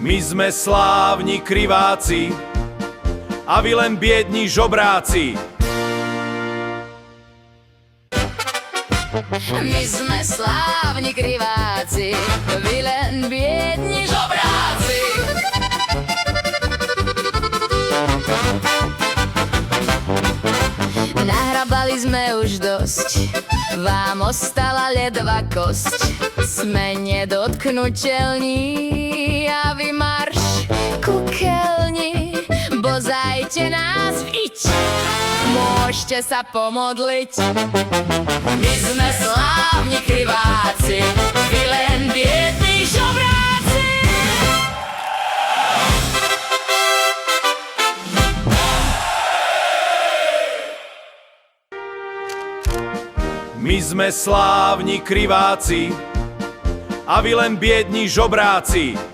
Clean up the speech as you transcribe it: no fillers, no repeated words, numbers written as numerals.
My sme slávni kriváci a vy len biední žobráci. My sme slávni kriváci, vy len biedni žobráci. Nahrabali sme už dosť, vám ostala ledová kosť. Sme nedotknutelní a vy marš ku keľni. Bozajte nás viť, môžete sa pomodliť. My sme slávni kriváci, vy len biední žobráci. My sme slávni kriváci a vy len biední žobráci.